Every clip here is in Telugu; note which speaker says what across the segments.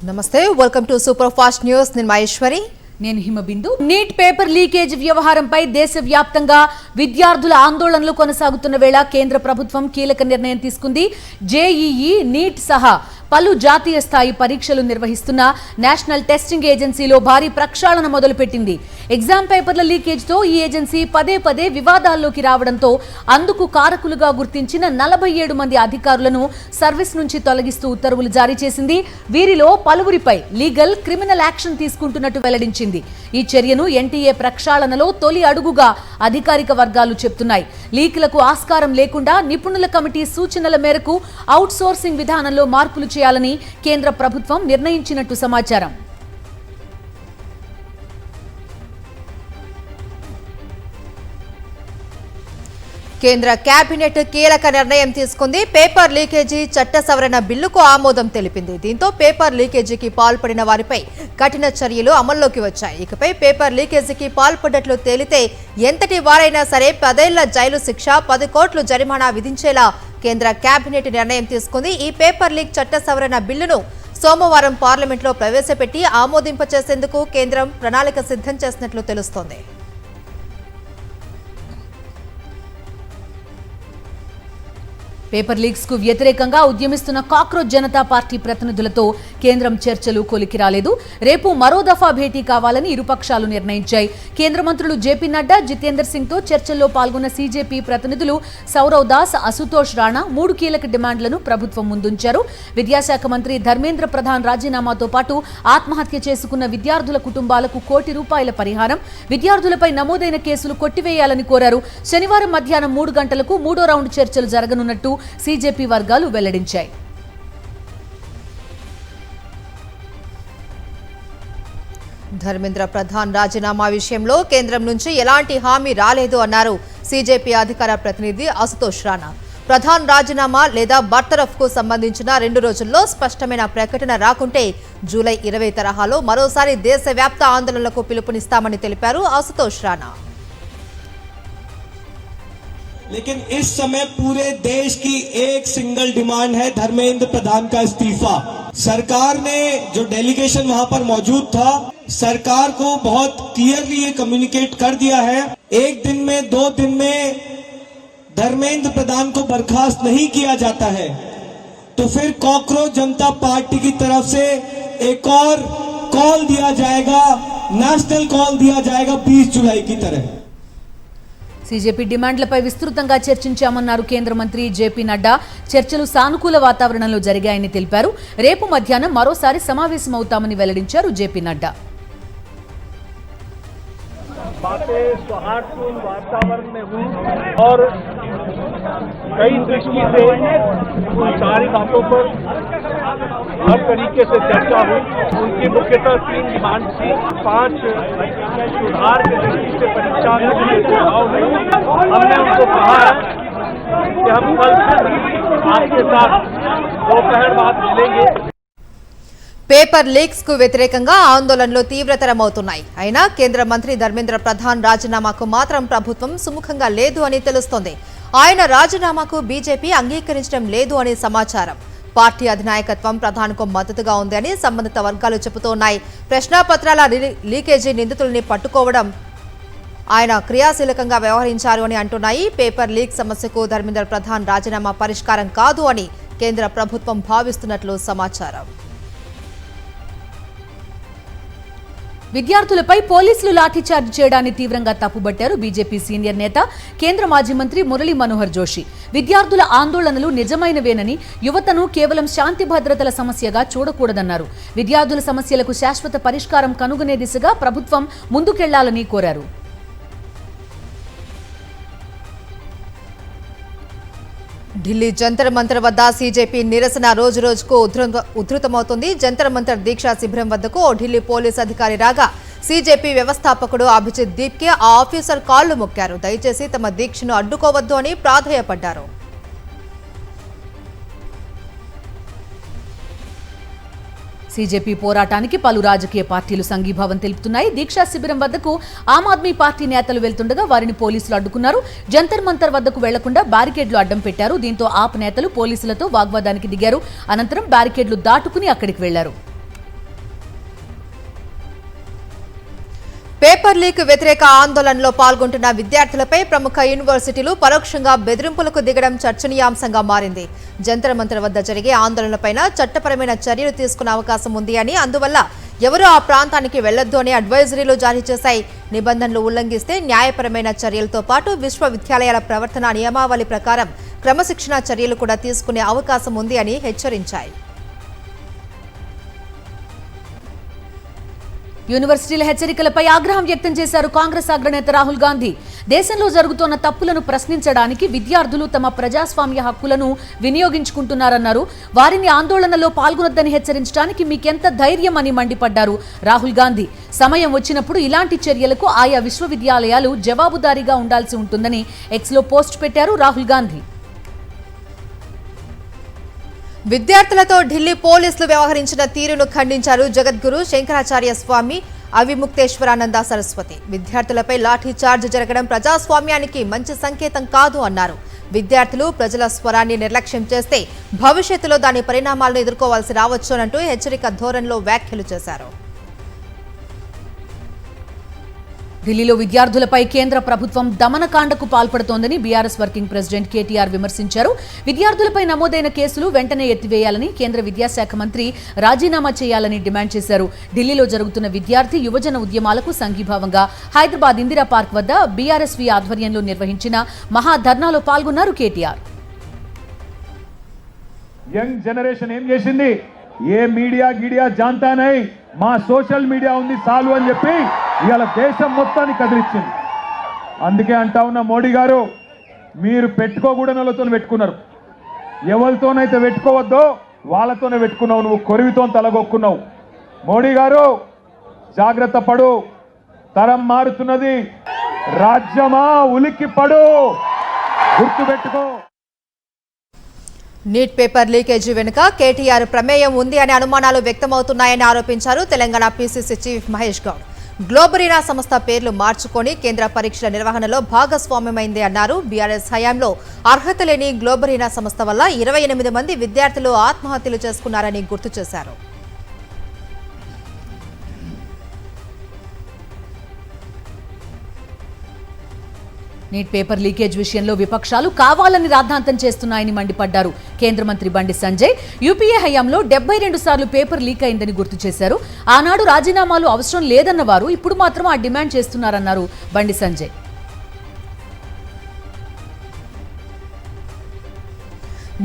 Speaker 1: నమస్తే, welcome to super fast news. నేను మహేశ్వరి.
Speaker 2: నేను హిమబిందు. నీట్ పేపర్ లీకేజ్ వ్యవహారంపై దేశవ్యాప్తంగా విద్యార్థుల ఆందోళనలు కొనసాగుతున్న వేళ కేంద్ర ప్రభుత్వం కీలక నిర్ణయం తీసుకుంది. జేఈఈ, నీట్ సహా పలు జాతీయ స్థాయి పరీక్షలు నిర్వహిస్తున్న నేషనల్ టెస్టింగ్ ఏజెన్సీలో భారీ ప్రక్షాళన మొదలుపెట్టింది. ఎగ్జామ్ పేపర్ల లీకేజ్తో ఈ ఏజెన్సీ పదే పదే వివాదాల్లోకి రావడంతో అందుకు కారకులుగా గుర్తించిన 47 మంది అధికారులను సర్వీస్ నుంచి తొలగిస్తూ ఉత్తర్వులు జారీ చేసింది. వీరిలో పలువురిపై లీగల్, క్రిమినల్ యాక్షన్ తీసుకుంటున్నట్టు వెల్లడించింది. ఈ చర్యను ఎన్టీఏ ప్రక్షాళనలో తొలి అడుగుగా అధికారిక వర్గాలు చెప్తున్నాయి. లీకులకు ఆస్కారం లేకుండా నిపుణుల కమిటీ సూచనల మేరకు అవుట్ సోర్సింగ్ విధానంలో మార్పులు చేయాలని కేంద్ర ప్రభుత్వం నిర్ణయించినట్టు సమాచారం.
Speaker 1: కేంద్ర కేబినెట్ కీలక నిర్ణయం తీసుకుంది. పేపర్ లీకేజీ చట్ట సవరణ బిల్లుకు ఆమోదం తెలిపింది. దీంతో పేపర్ లీకేజీకి పాల్పడిన వారిపై కఠిన చర్యలు అమల్లోకి వచ్చాయి. ఇకపై పేపర్ లీకేజీకి పాల్పడ్డట్లు తేలితే ఎంతటి వారైనా సరే 10 ఏళ్ల జైలు శిక్ష, 10 కోట్ల జరిమానా విధించేలా కేంద్ర కేబినెట్ నిర్ణయం తీసుకుంది. ఈ పేపర్ లీక్ చట్ట సవరణ బిల్లును సోమవారం పార్లమెంట్లో ప్రవేశపెట్టి ఆమోదింపచేసేందుకు కేంద్రం ప్రణాళిక సిద్ధం చేసినట్లు తెలుస్తోంది.
Speaker 2: పేపర్ లీక్స్ కు వ్యతిరేకంగా ఉద్యమిస్తున్న కాక్రోచ్ జనతా పార్టీ ప్రతినిధులతో కేంద్రం చర్చలు కొలికి రాలేదు. రేపు మరో దఫా భేటీ కావాలని ఇరుపక్షాలు నిర్ణయించాయి. కేంద్ర మంత్రులు జేపీ నడ్డా, జితేందర్ సింగ్ తో చర్చల్లో పాల్గొన్న సీజేపీ ప్రతినిధులు సౌరవ్ దాస్, అశుతోష్ రాణా 3 కీలక డిమాండ్లను ప్రభుత్వం ముందుంచారు. విద్యాశాఖ మంత్రి ధర్మేంద్ర ప్రధాన్ రాజీనామాతో పాటు ఆత్మహత్య చేసుకున్న విద్యార్థుల కుటుంబాలకు ₹1 కోటి పరిహారం, విద్యార్థులపై నమోదైన కేసులు కొట్టివేయాలని కోరారు. శనివారం మధ్యాహ్నం 3 గంటలకు 3వ రౌండ్ చర్చలు జరగనున్నట్టు సీజేపీ వర్గాలు వెల్లడించాయి.
Speaker 1: ధర్మేంద్ర ప్రధాన్ రాజీనామా విషయంలో కేంద్రం నుంచి ఎలాంటి హామీ రాలేదు అన్నారు సీజేపీ అధికార ప్రతినిధి అశుతోష్ రాణా. ప్రధాన్ రాజీనామా లేదా బర్తరఫ్ కు సంబంధించిన 2 రోజుల్లో స్పష్టమైన ప్రకటన రాకుంటే జూలై 20 తరహాలో మరోసారి దేశవ్యాప్త ఆందోళనలకు పిలుపునిస్తామని తెలిపారు అశుతోష్ రాణా.
Speaker 3: लेकिन इस समय पूरे देश की एक सिंगल डिमांड है धर्मेंद्र प्रधान का इस्तीफा। सरकार ने जो डेलीगेशन वहां पर मौजूद था, सरकार को बहुत क्लियरली ये कम्युनिकेट कर दिया है, 1 दिन में 2 दिन में धर्मेंद्र प्रधान को बर्खास्त नहीं किया जाता है तो फिर कॉकरोच जनता पार्टी की तरफ से एक और कॉल दिया जाएगा, नेशनल कॉल दिया जाएगा 20 जुलाई की तरह.
Speaker 2: సీజేపీ డిమాండ్లపై విస్తృతంగా చర్చించామన్నారు కేంద్ర మంత్రి జేపీ నడ్డా. చర్చలు సానుకూల వాతావరణంలో జరిగాయని తెలిపారు. రేపు మధ్యాహ్నం మరోసారి సమావేశమవుతామని వెల్లడించారు జేపీ నడ్డా.
Speaker 4: बातें सौहार्दपूर्ण वातावरण में हुई और कई दृष्टि से सारी बातों पर हर तरीके से चर्चा हुई. उनकी मुख्यतः 3 डिमांड थी. 5 सुधार के दृष्टि से परीक्षा में सुझाव नहीं. हमने उनको कहा है कि हम कल आपके साथ दोपहर बाद मिलेंगे.
Speaker 1: పేపర్ లీక్స్ కు వ్యతిరేకంగా ఆందోళనలు తీవ్రతరమవుతున్నాయి. అయినా కేంద్ర మంత్రి ధర్మేంద్ర ప్రధాన్ రాజీనామాకు మాత్రం ప్రభుత్వం సుముఖంగా లేదు అని తెలుస్తోంది. ఆయన రాజీనామాకు బీజేపీ అంగీకరించడం లేదు అని సమాచారం. పార్టీ అధినాయకత్వం ప్రధాన్కు మద్దతుగా ఉందని సంబంధిత వర్గాలు చెబుతున్నాయి. ప్రశ్నాపత్రాల లీకేజీ నిందితుల్ని పట్టుకోవడం ఆయన క్రియాశీలకంగా వ్యవహరించారు అని అంటున్నాయి. పేపర్ లీక్ సమస్యకు ధర్మేంద్ర ప్రధాన్ రాజీనామా పరిష్కారం కాదు అని కేంద్ర ప్రభుత్వం భావిస్తున్నట్లు సమాచారం.
Speaker 2: విద్యార్థులపై పోలీసులు లాఠీచార్జ్ చేయడాన్ని తీవ్రంగా తప్పుబట్టారు బీజేపీ సీనియర్ నేత, కేంద్ర మాజీ మంత్రి మురళీ మనోహర్ జోషి. విద్యార్థుల ఆందోళనలు నిజమైనవేనని, యువతను కేవలం శాంతి భద్రతల సమస్యగా చూడకూడదన్నారు. విద్యార్థుల సమస్యలకు శాశ్వత పరిష్కారం కనుగొనే దిశగా ప్రభుత్వం ముందుకెళ్లాలని కోరారు.
Speaker 1: ఢిల్లీ జంతర్ మంతర్ వద్ద సీజేపీ నిరసన రోజు రోజుకు ఉధృతమవుతుంది. జంతర్ మంతర్ దీక్షా శిబిరం వద్దకు ఓ ఢిల్లీ పోలీసు అధికారి రాగా సీజేపీ వ్యవస్థాపకుడు అభిజిత్ దీప్కే ఆ ఆఫీసర్ కాళ్లు మొక్కారు. దయచేసి తమ దీక్షను అడ్డుకోవద్దు అని ప్రాధేయపడ్డారు.
Speaker 2: సీజేపీ పోరాటానికి పలు రాజకీయ పార్టీలు సంఘీభావం తెలుపుతున్నాయి. దీక్షా శిబిరం వద్దకు ఆమ్ ఆద్మీ పార్టీ నేతలు వెళ్తుండగా వారిని పోలీసులు అడ్డుకున్నారు. జంతర్ మంతర్ వద్దకు వెళ్లకుండా బ్యారికేడ్లు అడ్డం పెట్టారు. దీంతో ఆప్ నేతలు పోలీసులతో వాగ్వాదానికి దిగారు. అనంతరం బ్యారికేడ్లు దాటుకుని అక్కడికి వెళ్లారు.
Speaker 1: పేపర్ లీక్ వ్యతిరేక ఆందోళనలో పాల్గొంటున్న విద్యార్థులపై ప్రముఖ యూనివర్సిటీలు పరోక్షంగా బెదిరింపులకు దిగడం చర్చనీయాంశంగా మారింది. జంతర్ మంతర్ వద్ద జరిగే ఆందోళనలపైన చట్టపరమైన చర్యలు తీసుకునే అవకాశం ఉంది అని, అందువల్ల ఎవరూ ఆ ప్రాంతానికి వెళ్లొద్దు అని అడ్వైజరీలు జారీ చేశాయి. నిబంధనలు ఉల్లంఘిస్తే న్యాయపరమైన చర్యలతో పాటు విశ్వవిద్యాలయాల ప్రవర్తన నియమావళి ప్రకారం క్రమశిక్షణా చర్యలు కూడా తీసుకునే అవకాశం ఉంది అని హెచ్చరించాయి.
Speaker 2: యూనివర్సిటీల హెచ్చరికలపై ఆగ్రహం వ్యక్తం చేశారు కాంగ్రెస్ అగ్రనేత రాహుల్ గాంధీ. దేశంలో జరుగుతున్న తప్పులను ప్రశ్నించడానికి విద్యార్థులు తమ ప్రజాస్వామ్య హక్కులను వినియోగించుకుంటున్నారన్నారు. వారిని ఆందోళనలో పాల్గొనొద్దని హెచ్చరించడానికి మీకెంత ధైర్యం అని మండిపడ్డారు రాహుల్ గాంధీ. సమయం వచ్చినప్పుడు ఇలాంటి చర్యలకు ఆయా విశ్వవిద్యాలయాలు జవాబుదారీగా ఉండాల్సి ఉంటుందని ఎక్స్లో పోస్ట్ పెట్టారు రాహుల్ గాంధీ.
Speaker 1: విద్యార్థులతో ఢిల్లీ పోలీసులు వ్యవహరించిన తీరును ఖండించారు జగద్గురు శంకరాచార్య స్వామి అవిముక్తేశ్వరానంద సరస్వతి. విద్యార్థులపై లాఠీ చార్జ్ జరగడం ప్రజాస్వామ్యానికి మంచి సంకేతం కాదు అన్నారు. విద్యార్థులు ప్రజల స్వరాన్ని నిర్లక్ష్యం చేస్తే భవిష్యత్తులో దాని పరిణామాలను ఎదుర్కోవాల్సి రావచ్చునంటూ హెచ్చరిక ధోరణిలో వ్యాఖ్యలు చేశారు.
Speaker 2: ఢిల్లీలో విద్యార్థులపై కేంద్ర ప్రభుత్వం దమనకాండకు పాల్పడుతోందని బీఆర్ఎస్ వర్కింగ్ ప్రెసిడెంట్ కేటీఆర్ విమర్శించారు. విద్యార్థులపై నమోదైన కేసులు వెంటనే ఎత్తివేయాలని, కేంద్ర విద్యాశాఖ మంత్రి రాజీనామా చేయాలని డిమాండ్ చేశారు. ఢిల్లీలో జరుగుతున్న విద్యార్థి యువజన ఉద్యమాలకు సంఘీభావంగా హైదరాబాద్ ఇందిరా పార్క్ వద్ద బీఆర్ఎస్వీ ఆధ్వర్యంలో నిర్వహించిన మహాధర్నాలో పాల్గొన్నారు కేటీఆర్.
Speaker 4: యంగ్ జనరేషన్ ఏం చేసింది? ఏ మీడియా జాంతా నై, మా సోషల్ మీడియా ఉంది చాలు అని చెప్పి ఇవాళ దేశం మొత్తాన్ని కదిలిచ్చింది. అందుకే అంటా ఉన్న మోడీ గారు, మీరు పెట్టుకోకూడని వాళ్ళతో పెట్టుకున్నారు. ఎవరితోనైతే పెట్టుకోవద్దో వాళ్ళతోనే పెట్టుకున్నావు. నువ్వు కొరివితో తలగొక్కున్నావు. మోడీ గారు జాగ్రత్త పడు, తరం మారుతున్నది. రాజ్యమా ఉలిక్కి పడు, గుర్తుపెట్టుకో.
Speaker 1: నీట్ పేపర్ లీకేజీ వెనుక కేటీఆర్ ప్రమేయం ఉంది అనే అనుమానాలు వ్యక్తమవుతున్నాయని ఆరోపించారు తెలంగాణ పీసీసీ చీఫ్ మహేష్ గౌడ్. గ్లోబరీనా సంస్థ పేర్లు మార్చుకొని కేంద్ర పరీక్షల నిర్వహణలో భాగస్వామ్యమైంది అన్నారు. బీఆర్ఎస్ హయాంలో అర్హత లేని గ్లోబరీనా సంస్థ వల్ల 28 మంది విద్యార్థులు ఆత్మహత్యలు చేసుకున్నారని గుర్తు చేశారు.
Speaker 2: నీట్ పేపర్ లీకేజ్ విషయంలో విపక్షాలు కావాలని రాద్ధాంతం చేస్తున్నాయని మండిపడ్డారు కేంద్ర మంత్రి బండి సంజయ్. యూపీఏ హయాంలో 72 సార్లు పేపర్ లీక్ అయిందని గుర్తు చేశారు. ఆనాడు రాజీనామాలు అవసరం లేదన్న వారు ఇప్పుడు మాత్రం ఆ demand చేస్తున్నారన్నారు Bandi Sanjay.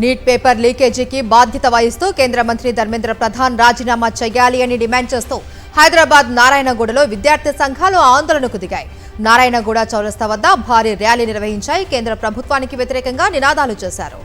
Speaker 1: Neat paper లీకేజీకి బాధ్యత వహిస్తూ కేంద్ర మంత్రి ధర్మేంద్ర ప్రధాన్ రాజీనామా చేయాలి అని డిమాండ్ చేస్తూ హైదరాబాద్ నారాయణగూడలో విద్యార్థి సంఘాలు ఆందోళనకు దిగాయి. నారాయణగూడ చౌరస్తా వద్ద భారీ ర్యాలీ నిర్వహించాయి. కేంద్ర ప్రభుత్వానికి వ్యతిరేకంగా నినాదాలు చేశారు.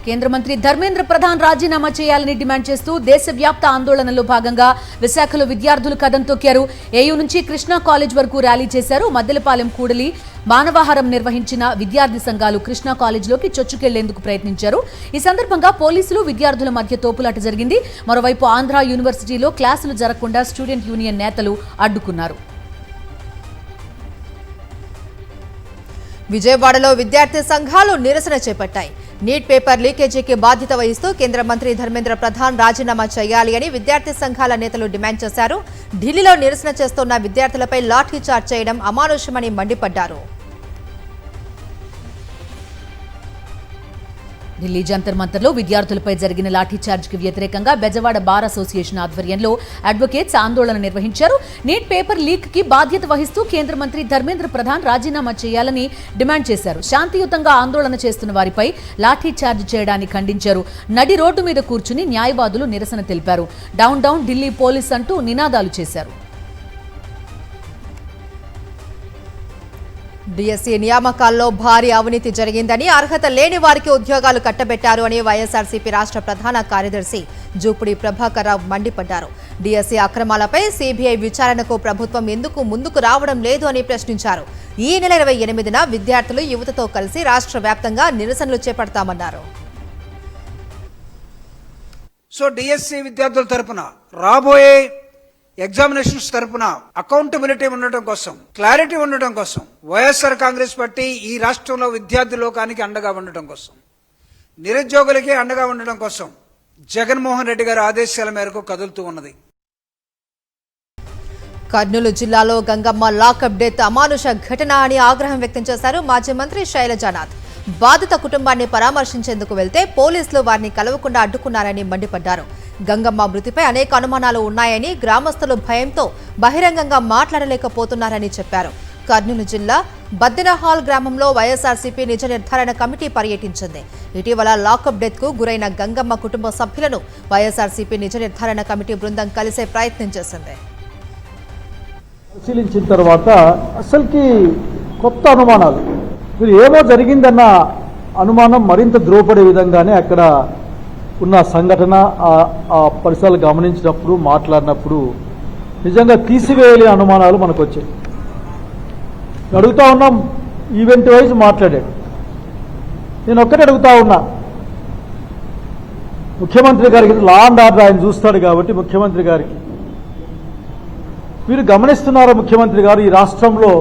Speaker 2: కేంద్ర మంత్రి ధర్మేంద్ర ప్రధాన్ రాజీనామా చేయాలని డిమాండ్ చేస్తూ దేశవ్యాప్త ఆందోళనలో భాగంగా విశాఖలో విద్యార్థులు కదం తొక్కారు. ఏయూ నుంచి కృష్ణా కాలేజ్ వరకు ర్యాలీ చేశారు. మద్దెలపాలెం కూడలి మానవాహారం నిర్వహించిన విద్యార్థి సంఘాలు కృష్ణా కాలేజ్లోకి చొచ్చుకెళ్లేందుకు ప్రయత్నించారు. ఈ సందర్భంగా పోలీసులు విద్యార్థుల మధ్య తోపులాట జరిగింది. మరోవైపు ఆంధ్ర యూనివర్సిటీలో క్లాసులు జరగకుండా స్టూడెంట్ యూనియన్ నేతలు అడ్డుకున్నారు.
Speaker 1: విజయవాడలో విద్యార్థి సంఘాలు నిరసన చేపట్టాయి. నీట్ పేపర్ లీకేజీకి బాధ్యత వహిస్తూ కేంద్ర మంత్రి ధర్మేంద్ర ప్రధాన్ రాజీనామా చేయాలి అని విద్యార్థి సంఘాల నేతలు డిమాండ్ చేశారు. ఢిల్లీలో నిరసన చేస్తున్న విద్యార్థులపై లాఠీ చార్జ్ చేయడం అమానుషమని మండిపడ్డారు.
Speaker 2: ఢిల్లీ జంతర్ మంతర్లో విద్యార్థులపై జరిగిన లాఠీచార్జ్కి వ్యతిరేకంగా బెజవాడ బార్ అసోసియేషన్ ఆధ్వర్యంలో అడ్వకేట్స్ ఆందోళన నిర్వహించారు. నీట్ పేపర్ లీక్కి బాధ్యత వహిస్తూ కేంద్ర మంత్రి ధర్మేంద్ర ప్రధాన్ రాజీనామా చేయాలని డిమాండ్ చేశారు. శాంతియుతంగా ఆందోళన చేస్తున్న వారిపై లాఠీచార్జ్ చేయడాన్ని ఖండించారు. నడి రోడ్డు మీద కూర్చుని న్యాయవాదులు నిరసన తెలిపారు. డౌన్ డౌన్ ఢిల్లీ పోలీస్ అంటూ నినాదాలు చేశారు.
Speaker 1: డిఎస్సీ నియామకాల్లో భారీ అవినీతి జరిగిందని, అర్హత లేని వారికి ఉద్యోగాలు కట్టబెట్టారు అని వైఎస్ఆర్సీపీ రాష్ట్ర ప్రధాన కార్యదర్శి జూపుడి ప్రభాకర్ రావు మండిపడ్డారు. డిఎస్సీ అక్రమాలపై సీబీఐ విచారణకు ప్రభుత్వం ఎందుకు ముందుకు రావడం లేదు అని ప్రశ్నించారు. ఈ నెల 28న విద్యార్థులు యువతతో కలిసి రాష్ట్ర వ్యాప్తంగా నిరసనలు చేపడతామన్నారు.
Speaker 5: సో డిఎస్సీ విద్యార్థుల తరపున రాబోయే ఎగ్జామినేషన్స్ తరపున అకౌంటబిలిటీ ఉండటం కోసం, క్లారిటీ ఉండటం కోసం వైఎస్ఆర్ కాంగ్రెస్ పార్టీ ఈ రాష్ట్రంలో విద్యార్థి లోకానికి అండగా ఉండటం కోసం, నిరుద్యోగులకి అండగా ఉండటం కోసం జగన్మోహన్ రెడ్డి గారి ఆదేశాల మేరకు కదులుతూ ఉన్నది.
Speaker 1: కర్నూలు జిల్లాలో గంగమ్మ లాకప్ డెత్ అమానుష ఘటన అని ఆగ్రహం వ్యక్తం చేశారు మాజీ మంత్రి శైలజానాథ్. బాధిత కుటుంబాన్ని పరామర్శించేందుకు వెళ్తే పోలీసులు వారిని కలవకుండా అడ్డుకున్నారని మండిపడ్డారు. గంగమ్మ మృతిపై అనేక అనుమానాలు ఉన్నాయని, గ్రామస్తులు భయంతో బహిరంగంగా మాట్లాడలేకపోతున్నారని చెప్పారు. కర్నూలు జిల్లా బద్దినహాల్ గ్రామంలో వైఎస్ఆర్సీపీ నిజ నిర్ధారణ కమిటీ పర్యటించింది. ఇటీవల లాకప్ డెత్ కు గురైన గంగమ్మ కుటుంబ సభ్యులను వైఎస్ఆర్సీపీ నిజ నిర్ధారణ కమిటీ బృందం కలిసే ప్రయత్నం చేసింది.
Speaker 6: పరిశీలించిన తర్వాత అసలుకి కొత్త అనుమానాలు, మీరు ఏమో జరిగిందన్న అనుమానం మరింత ధ్రువపడే విధంగానే అక్కడ ఉన్న సంఘటన, ఆ పరిసరాలు గమనించినప్పుడు, మాట్లాడినప్పుడు నిజంగా తీసివేయలేని అనుమానాలు మనకు వచ్చాయి. అడుగుతా ఉన్నాం, ఈవెంట్ వైజ్ మాట్లాడాడు. నేను ఒక్కటే అడుగుతా ఉన్నా, ముఖ్యమంత్రి గారికి లా అండ్ ఆర్డర్ ఆయన చూస్తాడు కాబట్టి ముఖ్యమంత్రి గారికి మీరు గమనిస్తున్నారా ముఖ్యమంత్రి గారు ఈ రాష్ట్రంలో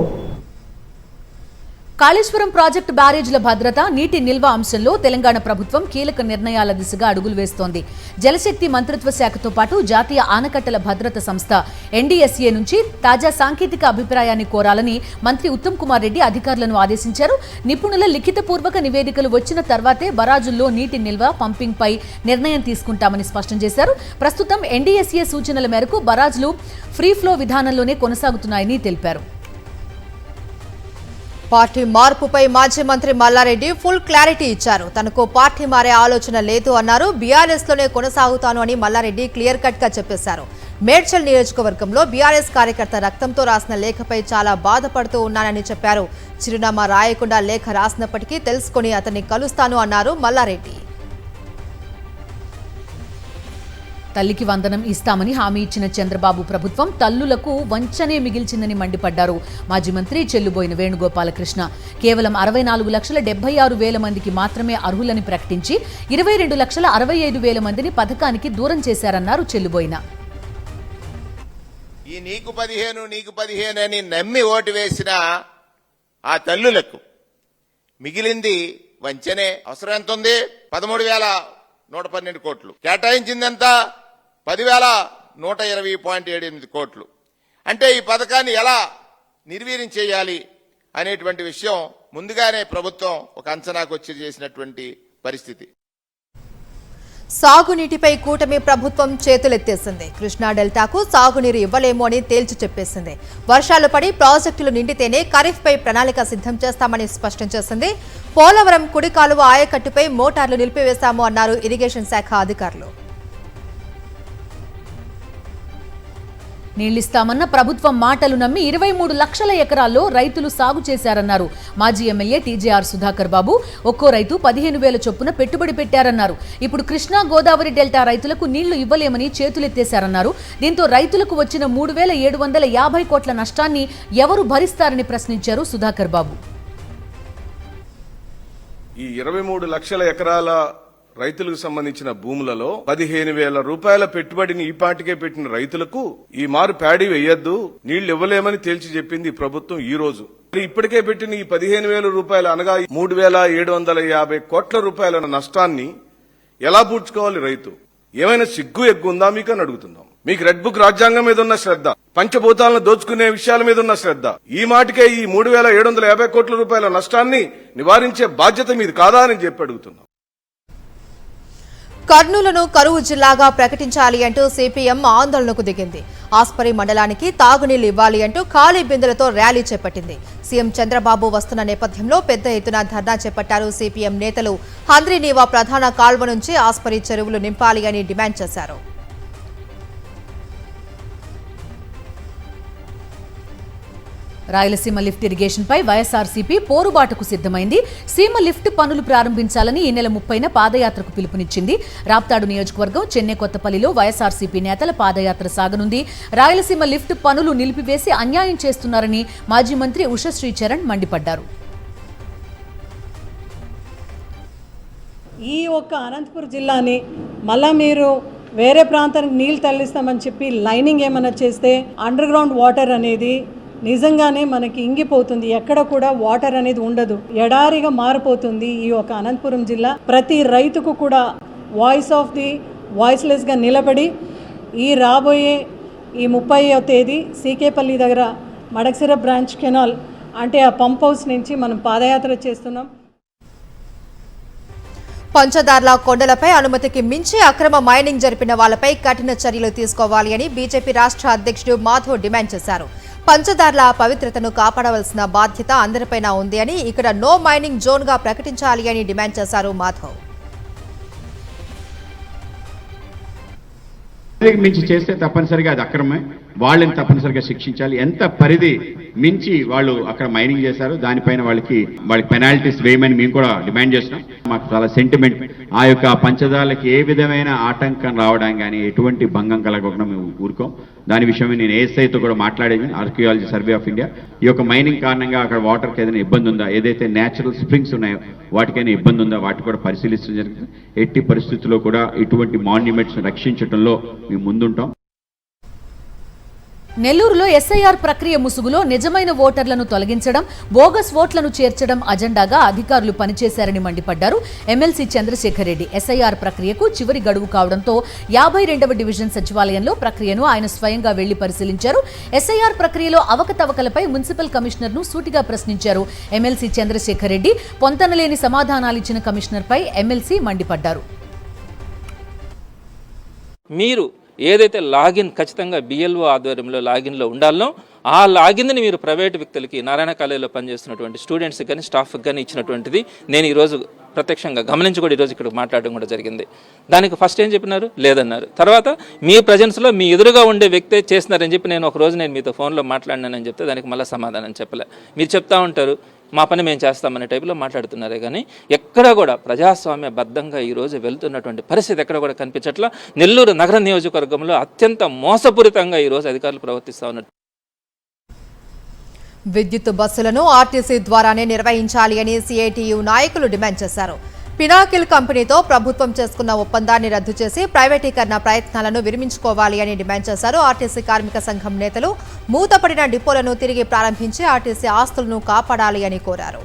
Speaker 2: కాళేశ్వరం ప్రాజెక్టు బ్యారేజీల భద్రత, నీటి నిల్వ అంశంలో తెలంగాణ ప్రభుత్వం కీలక నిర్ణయాల దిశగా అడుగులు వేస్తోంది. జలశక్తి మంత్రిత్వ శాఖతో పాటు జాతీయ ఆనకట్టల భద్రత సంస్థ ఎన్డీఎస్ఏ నుంచి తాజా సాంకేతిక అభిప్రాయాన్ని కోరాలని మంత్రి ఉత్తమ్ కుమార్ రెడ్డి అధికారులను ఆదేశించారు. నిపుణుల లిఖితపూర్వక నివేదికలు వచ్చిన తర్వాతే బరాజుల్లో నీటి నిల్వ, పంపింగ్ పై నిర్ణయం తీసుకుంటామని స్పష్టం చేశారు. ప్రస్తుతం ఎన్డీఎస్ఏ సూచనల మేరకు బరాజులు ఫ్రీ ఫ్లో విధానంలోనే కొనసాగుతున్నాయని తెలిపారు.
Speaker 1: పార్టీ మార్పుపై మాజీ మంత్రి మల్లారెడ్డి ఫుల్ క్లారిటీ ఇచ్చారు. తనకు పార్టీ మారే ఆలోచన లేదు అన్నారు. బీఆర్ఎస్ లోనే కొనసాగుతాను అని మల్లారెడ్డి క్లియర్ కట్ గా చెప్పేశారు. మేడ్చల్ నియోజకవర్గంలో బీఆర్ఎస్ కార్యకర్త రక్తంతో రాసిన లేఖపై చాలా బాధపడుతూ ఉన్నానని చెప్పారు. చిరునామా రాయకుండా లేఖ రాసినప్పటికీ తెలుసుకుని అతన్ని కలుస్తాను అన్నారు మల్లారెడ్డి.
Speaker 2: తల్లికి వందనం ఇస్తామని హామీ ఇచ్చిన చంద్రబాబు ప్రభుత్వం తల్లులకు వంచనే మిగిల్చిందని మండిపడ్డారు మాజీ మంత్రి చెల్లుబోయిన వేణుగోపాలకృష్ణ. కేవలం 64,76,000 మందికి మాత్రమే అర్హులని ప్రకటించి 22,65,000 మందిని పథకానికి దూరం చేశారన్నారు చెల్లుబోయిన.
Speaker 7: ఈ నీకు 15 అని నమ్మి ఓటు వేసిన ఆ తల్లులకు మిగిలింది వంచనే. అవసరం ఎంత ఉంది? 13,112 కోట్లు. కేటాయించిందంతా 10,120.78 కోట్లు. అంటే ఈ పథకాన్ని ఎలా నిర్వీర్యం చేయాలి అనేటువంటి విషయం ముందుగానే ప్రభుత్వం ఒక అంచనాకు వచ్చి చేసినటువంటి పరిస్థితి.
Speaker 1: సాగునీటిపై కూటమి ప్రభుత్వం చేతులెత్తేసింది. కృష్ణా డెల్టాకు సాగునీరు ఇవ్వలేము అని తేల్చి చెప్పేసింది. వర్షాలు పడి ప్రాజెక్టులు నిండితేనే ఖరీఫ్పై ప్రణాళిక సిద్ధం చేస్తామని స్పష్టం చేసింది. పోలవరం కుడి కాలువ ఆయకట్టుపై మోటార్లు నిలిపివేశాము అన్నారు ఇరిగేషన్ శాఖ అధికారులు.
Speaker 2: నీళ్లిస్తామన్న ప్రభుత్వం మాటలు నమ్మి 23 లక్షల ఎకరాల్లో రైతులు సాగు చేశారన్నారు మాజీ ఎమ్మెల్యే టీజేఆర్ సుధాకర్ బాబు. ఒక్కో రైతు 15,000 చొప్పున పెట్టుబడి పెట్టారన్నారు. ఇప్పుడు కృష్ణా గోదావరి డెల్టా రైతులకు నీళ్లు ఇవ్వలేమని చేతులెత్తేశారన్నారు. దీంతో రైతులకు వచ్చిన 3,750 కోట్ల నష్టాన్ని ఎవరు భరిస్తారని ప్రశ్నించారు సుధాకర్ బాబు.
Speaker 8: ఈ 23 లక్షల ఎకరాల రైతులకు సంబంధించిన భూములలో 15,000 రూపాయల పెట్టుబడిని ఈ పాటికే పెట్టిన రైతులకు ఈ మారు ప్యాడీ వేయొద్దు, నీళ్లు ఇవ్వలేమని తేల్చి చెప్పింది ప్రభుత్వం ఈ రోజు. ఇప్పటికే పెట్టిన ఈ 15,000 రూపాయలు అనగా 3,750 కోట్ల రూపాయల నష్టాన్ని ఎలా పూడ్చుకోవాలి రైతు? ఏమైనా సిగ్గు ఎగ్గుందా మీకు అని అడుగుతున్నాం. మీకు రెడ్ బుక్ రాజ్యాంగం మీద ఉన్న శ్రద్ధ, పంచభూతాలను దోచుకునే విషయాల మీద ఉన్న శ్రద్ధ, ఈ మాటికే ఈ 3,750 కోట్ల రూపాయల నష్టాన్ని నివారించే బాధ్యత మీది కాదా అని చెప్పి అడుగుతున్నాం.
Speaker 1: కర్నూలును కరువు జిల్లాగా ప్రకటించాలి అంటూ సిపిఎం ఆందోళనకు దిగింది. ఆస్పరి మండలానికి తాగునీళ్లు ఇవ్వాలి అంటూ ఖాళీ బిందెలతో ర్యాలీ చేపట్టింది. సీఎం చంద్రబాబు వస్తున్న నేపథ్యంలో పెద్ద ఎత్తున ధర్నా చేపట్టారు సిపిఎం నేతలు. హంద్రీనీవా ప్రధాన కాల్వ నుంచి ఆస్పరి చెరువులు నింపాలి అని డిమాండ్ చేశారు.
Speaker 2: రాయలసీమ లిఫ్ట్ ఇరిగేషన్ పై వైఎస్ఆర్సీపీ పోరుబాటుకు సిద్ధమైంది. సీమ లిఫ్ట్ పనులు ప్రారంభించాలని ఈ నెల 30న పాదయాత్రకు పిలుపునిచ్చింది. రాప్తాడు నియోజకవర్గం చెన్నై కొత్తపల్లిలో వైఎస్ఆర్సీపీ నేతల పాదయాత్ర సాగనుంది. రాయలసీమ లిఫ్ట్ పనులు నిలిపివేసి అన్యాయం చేస్తున్నారని మాజీ మంత్రి ఉషశ్రీ చరణ్ మండిపడ్డారు.
Speaker 9: ఈ ఒక్క అనంతపురం జిల్లాని మళ్ళా మీరు వేరే ప్రాంతానికి నీళ్ళు తరలిస్తామని చెప్పి లైనింగ్ ఏమైనా చేస్తే అండర్ గ్రౌండ్ వాటర్ అనేది నిజంగానే మనకి ఇంగిపోతుంది. ఎక్కడ కూడా వాటర్ అనేది ఉండదు, ఎడారిగా మారిపోతుంది ఈ ఒక అనంతపురం జిల్లా. ప్రతి రైతుకు కూడా వాయిస్లెస్గా నిలబడి ఈ రాబోయే ఈ 30వ తేదీ సీకేపల్లి దగ్గర మడకసిర బ్రాంచ్ కెనాల్ అంటే ఆ పంప్ హౌస్ నుంచి మనం పాదయాత్ర చేస్తున్నాం.
Speaker 1: పంచదార్ల కొండలపై అనుమతికి మించి అక్రమ మైనింగ్ జరిపిన వాళ్లపై కఠిన చర్యలు తీసుకోవాలి అని బీజేపీ రాష్ట్ర అధ్యక్షుడు మాధవ్ డిమాండ్ చేశారు. పంచదార్ల పవిత్రతను కాపాడవలసిన బాధ్యత అందరిపైన ఉంది అని, ఇక్కడ నో మైనింగ్ జోన్ గా ప్రకటించాలి అని డిమాండ్ చేశారు మాధవ్.
Speaker 10: మించి చేస్తే తప్పనిసరిగా అది అక్రమమే, వాళ్ళని తప్పనిసరిగా శిక్షించాలి. ఎంత పరిధి మించి వాళ్ళు అక్కడ మైనింగ్ చేశారు దానిపైన వాళ్ళకి పెనాల్టీస్ వేయమని మేము కూడా డిమాండ్ చేస్తున్నాం. మాకు చాలా సెంటిమెంట్, ఆ యొక్క పంచదారులకి ఏ విధమైన ఆటంకం రావడం కానీ ఎటువంటి భంగం కలగకుండా మేము ఊరుకోం. దాని విషయమే నేను ఏఎస్ఐతో కూడా మాట్లాడేది, ఆర్కియాలజీ సర్వే ఆఫ్ ఇండియా. ఈ యొక్క మైనింగ్ కారణంగా అక్కడ వాటర్కి ఏదైనా ఇబ్బంది ఉందా, ఏదైతే న్యాచురల్ స్ప్రింగ్స్ ఉన్నాయో వాటికైనా ఇబ్బంది ఉందా, వాటి కూడా పరిశీలించడం జరుగుతుంది. ఎట్టి పరిస్థితుల్లో కూడా ఇటువంటి మాన్యుమెంట్స్ రక్షించడంలో మేము ముందుంటాం.
Speaker 2: నెల్లూరులో ఎస్ఐఆర్ ప్రక్రియ ముసుగులో నిజమైన ఓటర్లను తొలగించడం, బోగస్ ఓట్లను చేర్చడం అజెండాగా అధికారులు పనిచేశారని మండిపడ్డారు ఎమ్మెల్సీ చంద్రశేఖర్ రెడ్డి. ఎస్ఐఆర్ ప్రక్రియకు చివరి గడువు కావడంతో 52వ డివిజన్ సచివాలయంలో ప్రక్రియను ఆయన స్వయంగా వెళ్లి పరిశీలించారు. ఎస్ఐఆర్ ప్రక్రియలో అవకతవకలపై మున్సిపల్ కమిషనర్ను సూటిగా ప్రశ్నించారు ఎమ్మెల్సీ చంద్రశేఖర్ రెడ్డి. పొంతనలేని సమాధానాలిచ్చిన కమిషనర్పై ఎమ్మెల్సీ మండిపడ్డారు.
Speaker 11: మీరు ఏదైతే లాగిన్ ఖచ్చితంగా బిఎల్ఓ ఆధ్వర్యంలో లాగిన్లో ఉండాలనో ఆ లాగిన్ని మీరు ప్రైవేటు వ్యక్తులకి నారాయణ కాలేజీలో పనిచేస్తున్నటువంటి స్టూడెంట్స్కి కానీ స్టాఫ్కి కానీ ఇచ్చినటువంటిది నేను ఈరోజు ప్రత్యక్షంగా గమనించి కూడా ఈరోజు ఇక్కడ మాట్లాడడం కూడా జరిగింది. దానికి ఫస్ట్ ఏం చెప్పినారు, లేదన్నారు. తర్వాత మీ ప్రజెన్స్లో మీ ఎదురుగా ఉండే వ్యక్తే చేస్తున్నారని చెప్పి నేను ఒకరోజు మీతో ఫోన్లో మాట్లాడినానని చెప్తే దానికి మళ్ళీ సమాధానం చెప్పలే. మీరు చెప్తా ఉంటారు మా పని మేము చేస్తామనే టైపులో మాట్లాడుతున్నారే కానీ ఎక్కడ కూడా ప్రజాస్వామ్య బద్ధంగా ఈరోజు వెళ్తున్నటువంటి పరిస్థితి ఎక్కడ కూడా కనిపించట్లా. నెల్లూరు నగర నియోజకవర్గంలో అత్యంత మోసపూరితంగా ఈరోజు అధికారులు ప్రవర్తిస్తూ ఉన్నారు.
Speaker 1: విద్యుత్ బస్సులను ఆర్టీసీ ద్వారానే నిర్వహించాలి అని సిఐటియు నాయకులు డిమాండ్ చేశారు. పినాకిల్ కంపెనీతో ప్రభుత్వం చేసుకున్న ఒప్పందాన్ని రద్దు చేసి ప్రైవేటీకరణ ప్రయత్నాలను విరమించుకోవాలి అని డిమాండ్ చేశారు. ఆర్టీసీ కార్మిక సంఘం నేతలు మూతపడిన డిపోలను తిరిగి ప్రారంభించి ఆర్టీసీ ఆస్తులను కాపాడాలి అని కోరారు.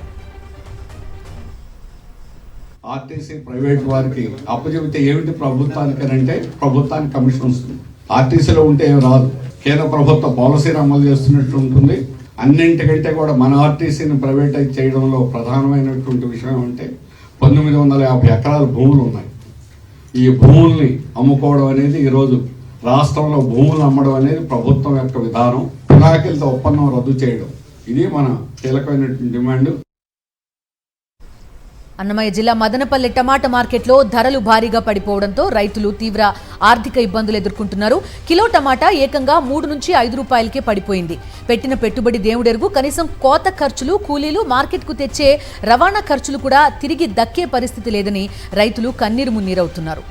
Speaker 12: ఆర్టీసీ ప్రైవేట్ వారికి అప్పచెబితే ఏమిటి ప్రభుత్వానికనంటే ప్రభుత్వానికి కమిషన్ వస్తుంది. ఆర్టీసీలో ఉంటే ఏం రాదు. కేంద్ర ప్రభుత్వ పాలసీని అమలు చేస్తున్నట్టు ఉంటుంది. అన్నింటికంటే కూడా మన ఆర్టీసీని ప్రైవేటైజ్ చేయడంలో ప్రధానమైనటువంటి విషయం అంటే 950 ఎకరాల భూములు ఉన్నాయి. ఈ భూముల్ని అమ్ముకోవడం అనేది ఈరోజు రాష్ట్రంలో భూములు అమ్మడం అనేది ప్రభుత్వం యొక్క విధానం. పినాకిల్తో ఒప్పందం రద్దు చేయడం ఇది మన కీలకమైనటువంటి డిమాండ్.
Speaker 2: అన్నమయ్య జిల్లా మదనపల్లి టమాటా మార్కెట్లో ధరలు భారీగా పడిపోవడంతో రైతులు తీవ్ర ఆర్థిక ఇబ్బందులు ఎదుర్కొంటున్నారు. కిలో టమాటా ఏకంగా 3 నుంచి 5 రూపాయలకే పడిపోయింది. పెట్టిన పెట్టుబడి దేవుడెరుగు, కనీసం కోత ఖర్చులు, కూలీలు, మార్కెట్కు తెచ్చే రవాణా ఖర్చులు కూడా తిరిగి దక్కే పరిస్థితి లేదని రైతులు కన్నీరు మున్నీరవుతున్నారు.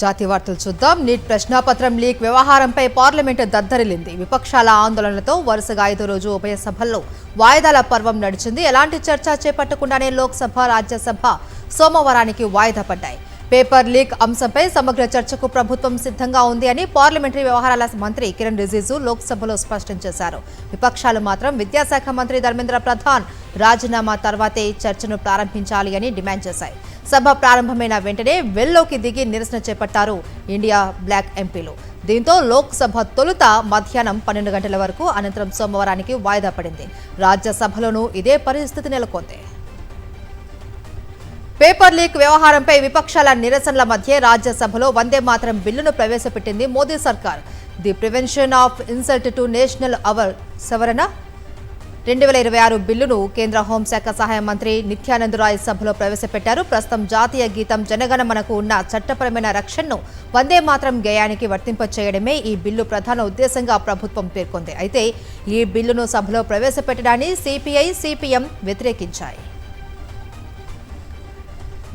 Speaker 1: జాతీయ వార్తలు చూద్దాం. నీట్ ప్రశ్నాపత్రం లీక్ వ్యవహారంపై పార్లమెంటు దద్దరిల్లింది. విపక్షాల ఆందోళనలతో వరుసగా 5వ రోజు ఉభయ సభల్లో వాయిదాల పర్వం నడిచింది. ఎలాంటి చర్చ చేపట్టకుండానే లోక్సభ, రాజ్యసభ సోమవారానికి వాయిదా పడ్డాయి. పేపర్ లీక్ అంశంపై సమగ్ర చర్చకు ప్రభుత్వం సిద్ధంగా ఉంది అని పార్లమెంటరీ వ్యవహారాల మంత్రి కిరణ్ రిజిజు లోక్సభలో స్పష్టం చేశారు. విపక్షాలు మాత్రం విద్యాశాఖ మంత్రి ధర్మేంద్ర ప్రధాన్ రాజీనామా తర్వాతే చర్చను ప్రారంభించాలి అని డిమాండ్ చేశాయి. సభ ప్రారంభమైన వెంటనే వెల్లోకి దిగి నిరసన చేపట్టారు ఇండియా బ్లాక్ ఎంపీలు. దీంతో లోక్సభ తొలుత మధ్యాహ్నం 12 గంటల వరకు, అనంతరం సోమవారానికి వాయిదా పడింది. రాజ్యసభలోనూ ఇదే పరిస్థితి నెలకొంది. పేపర్ లీక్ వ్యవహారంపై విపక్షాల నిరసనల మధ్య రాజ్యసభలో వందే మాతరం బిల్లును ప్రవేశపెట్టింది మోదీ సర్కార్. The prevention of insult to national honour సవరణ 2026 బిల్లును కేంద్ర హోంశాఖ సహాయ మంత్రి నిత్యానంద్ రాయ్ సభలో ప్రవేశపెట్టారు. ప్రస్తుతం జాతీయ గీతం జనగణమనకు ఉన్న చట్టపరమైన రక్షణను వందే మాతరం గేయానికి వర్తింపచేయడమే ఈ బిల్లు ప్రధాన ఉద్దేశంగా ప్రభుత్వం పేర్కొంది. అయితే ఈ బిల్లును సభలో ప్రవేశపెట్టడాన్ని సిపిఐ, సిపిఎం వ్యతిరేకించాయి.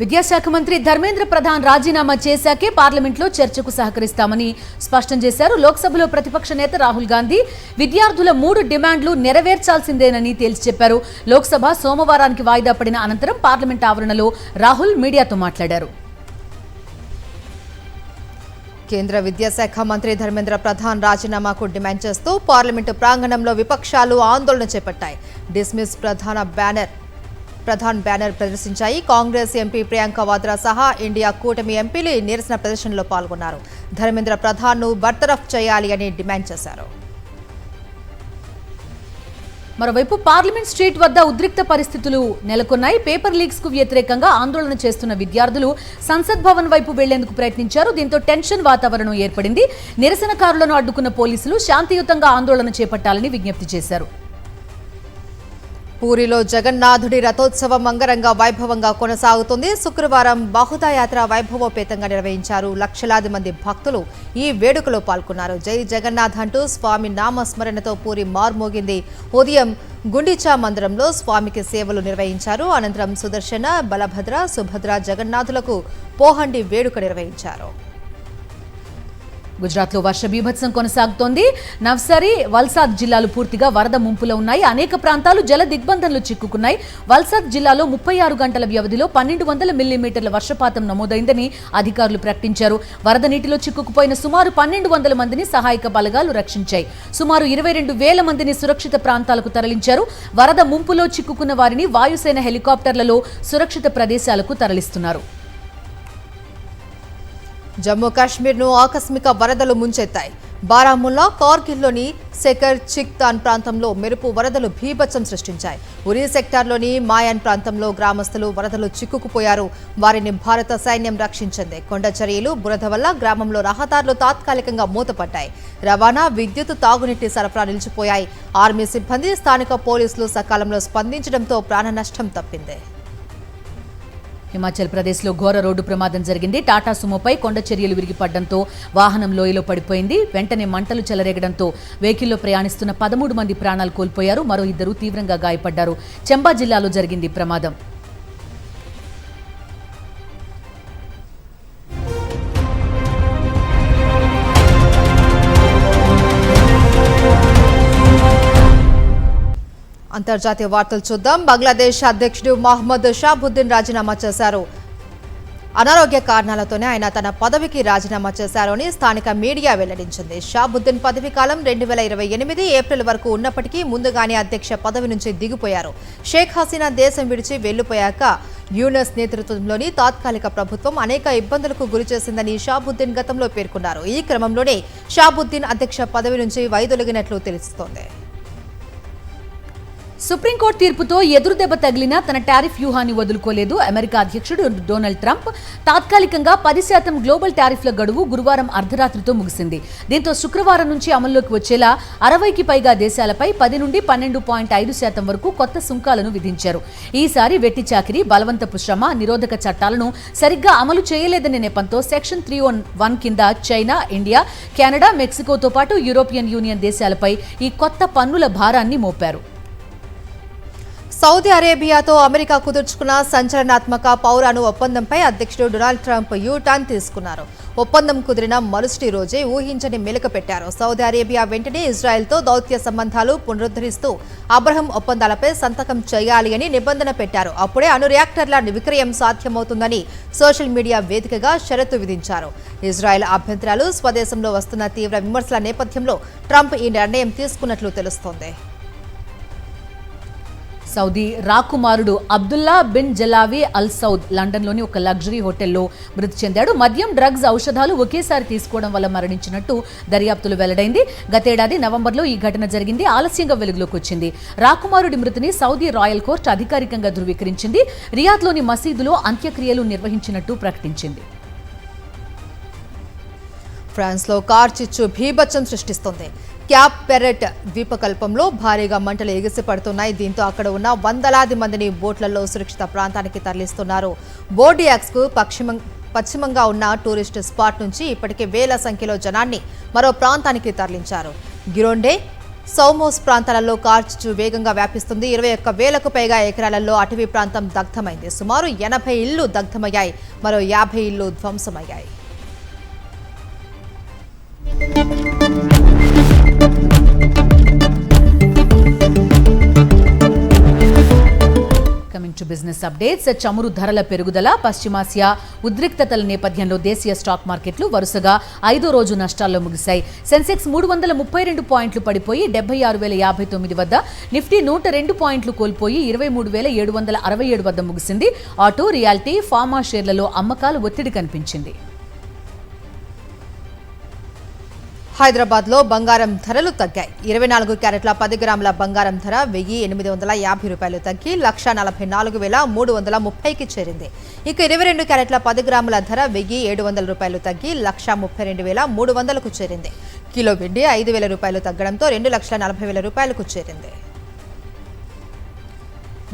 Speaker 2: విద్యాశాఖ మంత్రి ధర్మేంద్ర ప్రధాన్ రాజీనామా చేశాకే పార్లమెంట్లో చర్చకు సహకరిస్తామని స్పష్టం చేశారు. లోక్సభలో ప్రతిపక్ష నేత రాహుల్ గాంధీ విద్యార్థుల 3 డిమాండ్లు నెరవేర్చాల్సిందేనని తేల్చి చెప్పారు. లోక్సభ సోమవారానికి వాయిదా పడిన అనంతరం పార్లమెంట్ ఆవరణలో రాహుల్ మీడియాతో మాట్లాడారు.
Speaker 1: కేంద్ర విద్యాశాఖ మంత్రి ధర్మేంద్ర ప్రధాన్ రాజీనామాకు డిమాండ్ చేస్తూ పార్లమెంటు ప్రాంగణంలో విపక్షాలు ఆందోళన చేపట్టాయి. డిస్మిస్ ప్రధాన్ బ్యానర్ ప్రదర్శించాయి. కాంగ్రెస్ ఎంపీ ప్రియాంక వాద్రా సహా ఇండియా కూటమి ఎంపీలు నిరసన ప్రదర్శనలో పాల్గొన్నారు. ధర్మేంద్ర ప్రధాన్ను బర్తరఫ్ చేయాలి అని డిమాండ్ చేశారు.
Speaker 2: మరోవైపు పార్లమెంట్ స్ట్రీట్ వద్ద ఉద్రిక్త పరిస్థితులు నెలకొన్నాయి. పేపర్ లీక్స్ కు వ్యతిరేకంగా ఆందోళన చేస్తున్న విద్యార్థులు సంసద్ భవన్ వైపు వెళ్లేందుకు ప్రయత్నించారు. దీంతో టెన్షన్ వాతావరణం ఏర్పడింది. నిరసనకారులను అడ్డుకున్న పోలీసులు శాంతియుతంగా ఆందోళన చేపట్టాలని విజ్ఞప్తి చేశారు.
Speaker 1: పూరిలో జగన్నాథుడి రథోత్సవం అంగరంగ వైభవంగా కొనసాగుతుంది. శుక్రవారం బహుదాయాత్ర వైభవోపేతంగా నిర్వహించారు. లక్షలాది మంది భక్తులు ఈ వేడుకలో పాల్గొన్నారు. జై జగన్నాథ్ అంటూ స్వామి నామస్మరణతో పూరి మార్మోగింది. ఉదయం గుండిచా మందిరంలో స్వామికి సేవలు నిర్వహించారు. అనంతరం సుదర్శన, బలభద్ర, సుభద్ర జగన్నాథులకు పోహండి వేడుక నిర్వహించారు.
Speaker 2: గుజరాత్లో వర్ష బీభత్సం కొనసాగుతోంది. నవ్సరీ, వల్సాద్ జిల్లాలు పూర్తిగా వరద ముంపులో ఉన్నాయి. అనేక ప్రాంతాలు జల దిగ్బంధంలో చిక్కుకున్నాయి. వల్సాద్ జిల్లాలో 36 గంటల వ్యవధిలో 1200 మిల్లీమీటర్ల వర్షపాతం నమోదైందని అధికారులు ప్రకటించారు. వరద నీటిలో చిక్కుకుపోయిన సుమారు 1200 మందిని సహాయక బలగాలు రక్షించాయి. సుమారు 22,000 మందిని సురక్షిత ప్రాంతాలకు తరలించారు. వరద ముంపులో చిక్కుకున్న వారిని వాయుసేన హెలికాప్టర్లలో సురక్షిత ప్రదేశాలకు తరలిస్తున్నారు.
Speaker 1: జమ్మూ కాశ్మీర్ను ఆకస్మిక వరదలు ముంచెత్తాయి. బారాముల్లా, కార్గిల్లోని సెకర్ చిక్తాన్ ప్రాంతంలో మెరుపు వరదలు బీభత్సం సృష్టించాయి. ఉరీ సెక్టార్లోని మాయాన్ ప్రాంతంలో గ్రామస్తులు వరదలు చిక్కుకుపోయారు. వారిని భారత సైన్యం రక్షించింది. కొండ చర్యలు, బురద వల్ల గ్రామంలో రహదారులు తాత్కాలికంగా మూతపడ్డాయి. రవాణా, విద్యుత్, తాగునీటి సరఫరా నిలిచిపోయాయి. ఆర్మీ సిబ్బంది, స్థానిక పోలీసులు సకాలంలో స్పందించడంతో ప్రాణ నష్టం తప్పింది.
Speaker 2: హిమాచల్ ప్రదేశ్లో ఘోర రోడ్డు ప్రమాదం జరిగింది. టాటా సుమోపై కొండ చర్యలు విరిగిపడడంతో వాహనం లోయలో పడిపోయింది. వెంటనే మంటలు చెలరేగడంతో వెహికల్లో ప్రయాణిస్తున్న 13 మంది ప్రాణాలు కోల్పోయారు. మరో 2 తీవ్రంగా గాయపడ్డారు. చంబా జిల్లాలో జరిగింది ప్రమాదం.
Speaker 1: అంతర్జాతీయ వార్తలు చూద్దాం. బంగ్లాదేశ్ అధ్యక్షుడు మహమ్మద్ షాబుద్దీన్ రాజీనామా చేశారు. అనారోగ్య కారణాలతోనే ఆయన తన పదవికి రాజీనామా చేశారు అని స్థానిక మీడియా వెల్లడించింది. షాబుద్దీన్ పదవీ కాలం 2028 ఏప్రిల్ వరకు ఉన్నప్పటికీ ముందుగానే అధ్యక్ష పదవి నుంచి దిగిపోయారు. షేక్ హసీనా దేశం విడిచి వెళ్లిపోయాక యూనస్ నేతృత్వంలోని తాత్కాలిక ప్రభుత్వం అనేక ఇబ్బందులకు గురిచేసిందని షాబుద్దీన్ గతంలో పేర్కొన్నారు. ఈ క్రమంలోనే షాబుద్దీన్ అధ్యక్ష పదవి నుంచి వైదొలిగినట్లు తెలుస్తోంది.
Speaker 2: సుప్రీంకోర్టు తీర్పుతో ఎదురుదెబ్బ తగిలినా తన టారిఫ్ వ్యూహాన్ని వదులుకోలేదు అమెరికా అధ్యక్షుడు డొనాల్డ్ ట్రంప్. తాత్కాలికంగా 10% గ్లోబల్ టారిఫ్ల గడువు గురువారం అర్ధరాత్రితో ముగిసింది. దీంతో శుక్రవారం నుంచి అమల్లోకి వచ్చేలా 60కి పైగా దేశాలపై 10 నుండి 12.5% వరకు కొత్త సుంకాలను విధించారు. ఈసారి వెట్టి చాకిరీ, బలవంతపు శ్రమ నిరోధక చట్టాలను సరిగ్గా అమలు చేయలేదనే నెపంతో సెక్షన్ 301 కింద చైనా, ఇండియా, కెనడా, మెక్సికోతో పాటు యూరోపియన్ యూనియన్ దేశాలపై ఈ కొత్త పన్నుల భారాన్ని మోపారు.
Speaker 1: సౌదీ అరేబియాతో అమెరికా కుదుర్చుకున్న సంచలనాత్మక పౌరాణు ఒప్పందంపై అధ్యక్షుడు డొనాల్డ్ ట్రంప్ యూ-టర్న్ తీసుకున్నారు. ఒప్పందం కుదిరిన మరుసటి రోజే ఊహించని మెలిక పెట్టారు. సౌదీ అరేబియా వెంటనే ఇజ్రాయెల్తో దౌత్య సంబంధాలు పునరుద్ధరిస్తూ అబ్రహం ఒప్పందాలపై సంతకం చేయాలి అని నిబంధన పెట్టారు. అప్పుడే అణు రియాక్టర్ల విక్రయం సాధ్యమవుతుందని సోషల్ మీడియా వేదికగా షరతు విధించారు. ఇజ్రాయెల్ అభ్యంతరాలు, స్వదేశంలో వస్తున్న తీవ్ర విమర్శల నేపథ్యంలో ట్రంప్ ఈ నిర్ణయం తీసుకున్నట్లు తెలుస్తోంది.
Speaker 2: సౌదీ రాకుమారుడు Abdullah bin Jalawi Al Saud లండన్లోని ఒక లగ్జరీ హోటల్లో మృతి చెందాడు. మద్యం, డ్రగ్స్, ఔషధాలు ఒకేసారి తీసుకోవడం వల్ల మరణించినట్టు దర్యాప్తులు వెల్లడైంది. గతేడాది నవంబర్లో ఈ ఘటన జరిగింది. ఆలస్యంగా వెలుగులోకి వచ్చింది. రాకుమారుడి మృతిని సౌదీ రాయల్ కోర్టు అధికారికంగా ధృవీకరించింది. రియాద్లోని మసీదులో అంత్యక్రియలు నిర్వహించినట్టు ప్రకటించింది.
Speaker 1: ఫ్రాన్స్లో కార్చిచ్చు బీభత్సం సృష్టిస్తోంది. క్యాప్ పెరెట్ ద్వీపకల్పంలో భారీగా మంటలు ఎగిసిపడుతున్నాయి. దీంతో అక్కడ ఉన్న వందలాది మందిని బోట్లలో సురక్షిత ప్రాంతానికి తరలిస్తున్నారు. బోర్డియాక్స్కు పశ్చిమంగా ఉన్న టూరిస్ట్ స్పాట్ నుంచి ఇప్పటికే వేల సంఖ్యలో జనాన్ని మరో ప్రాంతానికి తరలించారు. గిరోండే, సౌమోస్ ప్రాంతాలలో కార్చిచ్చు వేగంగా వ్యాపిస్తుంది. 21,000కు పైగా ఎకరాలలో అటవీ ప్రాంతం దగ్ధమైంది. సుమారు 80 ఇళ్లు దగ్ధమయ్యాయి. మరో 50 ఇళ్లు ధ్వంసమయ్యాయి.
Speaker 2: Coming to business. Business updates. చమురు ధరల పెరుగుదల, పశ్చిమాసియా ఉద్రిక్తతల నేపథ్యంలో దేశీయ స్టాక్ మార్కెట్లు వరుసగా 5వ రోజు నష్టాల్లో ముగిశాయి. సెన్సెక్స్ 332 పాయింట్లు పడిపోయి 76,059 వద్ద, నిఫ్టీ 102 పాయింట్లు కోల్పోయి 23,767 వద్ద ముగిసింది. ఆటో, రియాలిటీ, ఫార్మా షేర్లలో అమ్మకాలు ఒత్తిడి కనిపించింది.
Speaker 1: హైదరాబాద్ లో బంగారం ధరలు తగ్గాయి. 24 క్యారెట్ల 10 గ్రాముల బంగారం ధర 1,850 రూపాయలు తగ్గి 1,44,330కి చేరింది. ఇక 22 క్యారెట్ల 10 గ్రాముల ధర 1,700 రూపాయలు తగ్గి 1,32,300కు చేరింది. కిలో వెండి 5,000 రూపాయలు తగ్గడంతో 2,40,000 రూపాయలకు చేరింది.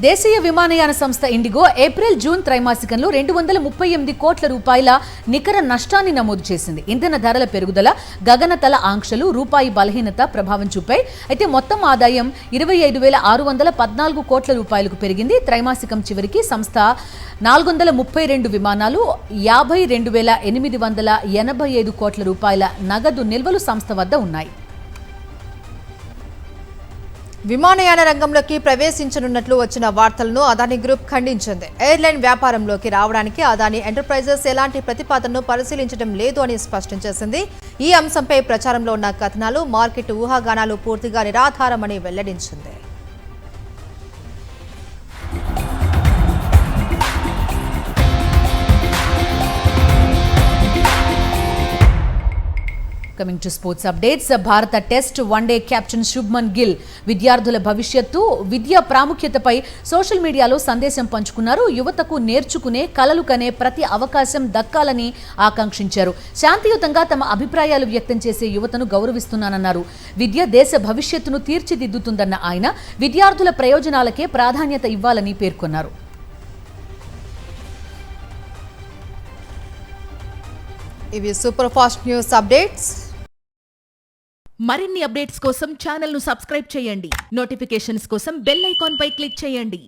Speaker 2: దేశీయ విమానయాన సంస్థ ఇండిగో ఏప్రిల్ జూన్ త్రైమాసికంలో 238 కోట్ల రూపాయల నికర నష్టాన్ని నమోదు చేసింది. ఇంధన ధరల పెరుగుదల, గగనతల ఆంక్షలు, రూపాయి బలహీనత ప్రభావం చూపాయి. అయితే మొత్తం ఆదాయం 25,614 కోట్ల రూపాయలకు పెరిగింది. త్రైమాసికం చివరికి సంస్థ 432 విమానాలు, 52,885 కోట్ల రూపాయల నగదు నిల్వలు సంస్థ వద్ద ఉన్నాయి.
Speaker 1: విమానయాన రంగంలోకి ప్రవేశించనున్నట్లు వచ్చిన వార్తలను అదానీ గ్రూప్ ఖండించింది. ఎయిర్లైన్ వ్యాపారంలోకి రావడానికి అదానీ ఎంటర్ప్రైజెస్ ఎలాంటి ప్రతిపాదనను పరిశీలించడం లేదు అని స్పష్టం చేసింది. ఈ అంశంపై ప్రచారంలో ఉన్న కథనాలు, మార్కెట్ ఊహాగానాలు పూర్తిగా నిరాధారమని వెల్లడించింది.
Speaker 2: Coming to sports updates. భారత test one day captain Shubman Gill విద్యార్థుల భవిష్యత్తు, విద్యా ప్రాముఖ్యతపై సోషల్ మీడియాలో సందేశం పంచుకున్నారు. యువతకు నేర్చుకునే, కలలు కనే ప్రతి అవకాశం దక్కాలని ఆకాంక్షించారు. శాంతియుతంగా తమ అభిప్రాయాలు వ్యక్తం చేసే యువతను గౌరవిస్తున్నానన్నారు. విద్య దేశ భవిష్యత్తును తీర్చిదిద్దుతుందన్న ఆయన విద్యార్థుల ప్రయోజనాలకే ప్రాధాన్యత ఇవ్వాలని పేర్కొన్నారు.
Speaker 1: ఇవి సూపర్ ఫాస్ట్ న్యూస్ అప్డేట్స్.
Speaker 13: మరిన్ని అప్డేట్స్ కోసం ఛానల్ ను సబ్స్క్రైబ్ చేయండి. నోటిఫికేషన్స్ కోసం బెల్ ఐకాన్ పై క్లిక్ చేయండి.